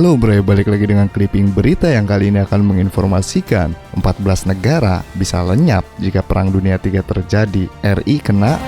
Halo bro, balik lagi dengan clipping berita yang kali ini akan menginformasikan 14 negara bisa lenyap jika Perang Dunia III terjadi. RI kena.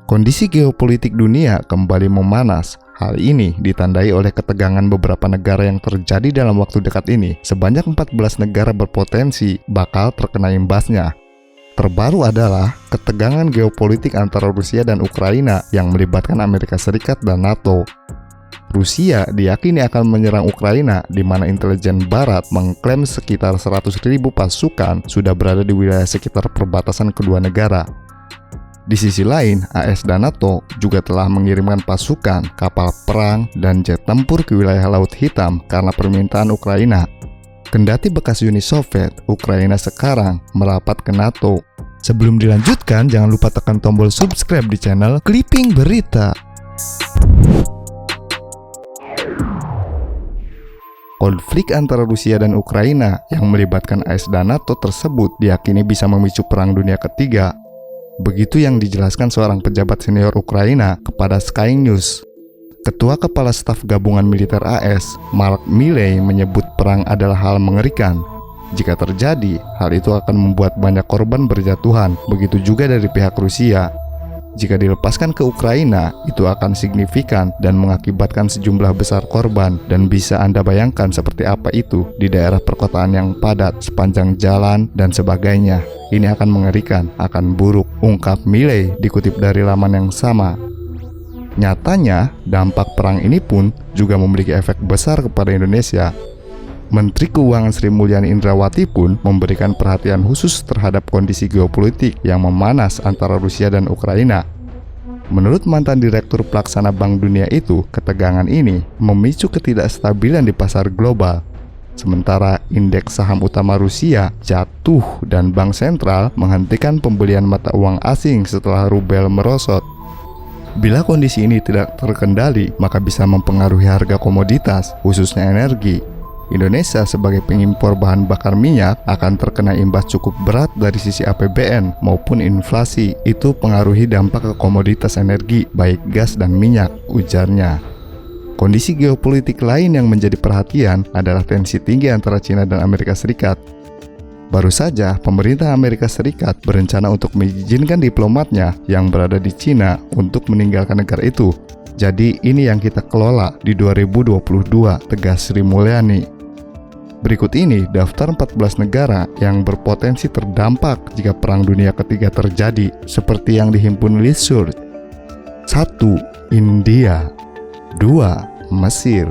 Kondisi geopolitik dunia kembali memanas. Hal ini ditandai oleh ketegangan beberapa negara yang terjadi dalam waktu dekat ini. Sebanyak 14 negara berpotensi bakal terkena imbasnya. Terbaru adalah ketegangan geopolitik antara Rusia dan Ukraina yang melibatkan Amerika Serikat dan NATO. Rusia diyakini akan menyerang Ukraina, di mana intelijen Barat mengklaim sekitar 100.000 pasukan sudah berada di wilayah sekitar perbatasan kedua negara. Di sisi lain, AS dan NATO juga telah mengirimkan pasukan, kapal perang, dan jet tempur ke wilayah Laut Hitam karena permintaan Ukraina. Kendati bekas Uni Soviet, Ukraina sekarang merapat ke NATO. Sebelum dilanjutkan, jangan lupa tekan tombol subscribe di channel Clipping Berita. Konflik antara Rusia dan Ukraina yang melibatkan AS dan NATO tersebut diyakini bisa memicu Perang Dunia Ketiga. Begitu yang dijelaskan seorang pejabat senior Ukraina kepada Sky News. Ketua Kepala Staf Gabungan Militer AS, Mark Milley, menyebut perang adalah hal mengerikan. Jika terjadi, hal itu akan membuat banyak korban berjatuhan, begitu juga dari pihak Rusia. Jika dilepaskan ke Ukraina, itu akan signifikan dan mengakibatkan sejumlah besar korban, dan bisa Anda bayangkan seperti apa itu di daerah perkotaan yang padat, sepanjang jalan, dan sebagainya. Ini akan mengerikan, akan buruk, ungkap Milley dikutip dari laman yang sama. Nyatanya, dampak perang ini pun juga memiliki efek besar kepada Indonesia. Menteri Keuangan Sri Mulyani Indrawati pun memberikan perhatian khusus terhadap kondisi geopolitik yang memanas antara Rusia dan Ukraina. Menurut mantan Direktur Pelaksana Bank Dunia itu, ketegangan ini memicu ketidakstabilan di pasar global. Sementara indeks saham utama Rusia jatuh dan bank sentral menghentikan pembelian mata uang asing setelah rubel merosot. Bila kondisi ini tidak terkendali, maka bisa mempengaruhi harga komoditas, khususnya energi. Indonesia sebagai pengimpor bahan bakar minyak akan terkena imbas cukup berat dari sisi APBN maupun inflasi. Itu pengaruhi dampak ke komoditas energi, baik gas dan minyak, ujarnya. Kondisi geopolitik lain yang menjadi perhatian adalah tensi tinggi antara China dan Amerika Serikat. Baru saja, pemerintah Amerika Serikat berencana untuk mengizinkan diplomatnya yang berada di China untuk meninggalkan negara itu. Jadi ini yang kita kelola di 2022, tegas Sri Mulyani. Berikut ini daftar 14 negara yang berpotensi terdampak jika Perang Dunia Ketiga terjadi, seperti yang dihimpun Research. 1. India. 2. Mesir.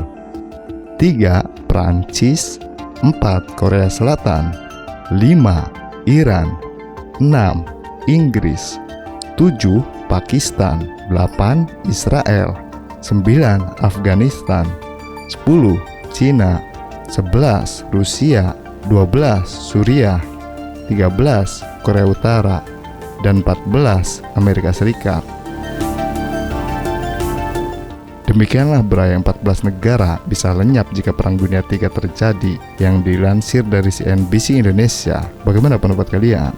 3. Prancis. 4. Korea Selatan. 5. Iran. 6. Inggris. 7. Pakistan. 8. Israel. 9. Afghanistan. 10. Cina. 11. Rusia. 12. Suriah. 13. Korea Utara. Dan 14. Amerika Serikat. Demikianlah yang 14 negara bisa lenyap jika Perang Dunia III terjadi, yang dilansir dari CNBC Indonesia. Bagaimana pendapat kalian?